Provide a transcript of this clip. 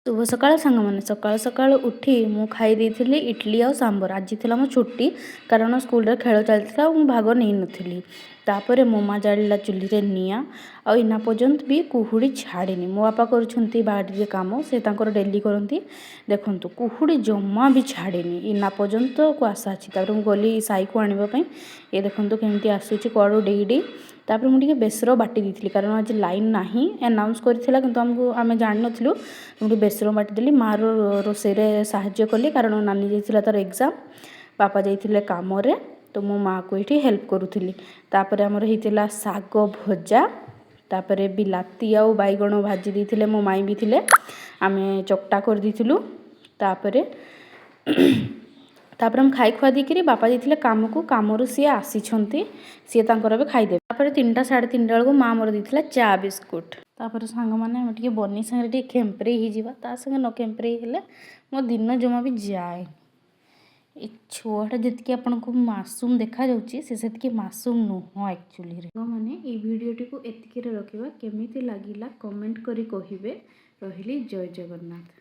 शुभ सकाळ सांगमाने सकाळ सकाळ उठी मु खाई देइथिली इडली आ सांबर। आज थिला मो छुट्टी कारण स्कूल रे खेल चलता मु भाग नहीं नथिली। तापरे मो माँ जालिला चुली रे निया आ इना पर्यंत भी कुहुड़ी छाड़ीनी। मो बापा करुछंती बाड़ी रे काम से तांकर डेली करंती। देखंतु कुहुड़ी जम्मा भी छाड़ीनी इना पर्यंत को आशा अछि। तापर मु गली साई को आनिबा पई ए देखंतु केमती आसुची कुआडू डेई डेई। तापर मुझे बेसर बाटी दी कारण आज लाइन ना एनाउंस करथिला किंतु हमको आमे जान नथिलु। मुझे बेसर बाटी देली माँ रोषे रे साहाय्य कली कारण नानी जाइथिला तार एग्जाम बापा जाइथिले काम रे तो मो माँ को ये हेल्प करुथिली। तापर हमर हितिला साग भजा तापर बिलाती आ बैगण भाजी देइथिले मो माई भी थिले आमे चकटा कर दिथिलु। तापर तापर हम खाई खुआ देकरी बापा जाइथिले काम को कामरू सी आसीछंती सी तांकर भी खाई दे। तापर 3टा 3:30 बेलू माँ मोर देइथिला चा बिस्कुट। तापर सांग माने हम टिके बनी संगे टिके खेम्परे ही जीवा ता संगे न खेम्परे हेले मो दिन जमा भी जाए। ए छुआटा जतकी आपनको मासूम देखा जाउची से सेतकी मासूम नुह एक्चुअली रे। माने ए वीडियोटी को एतकी रे रखिबा केमिति लागिला कमेंट करी कहिबे। रहिली जय जगन्नाथ।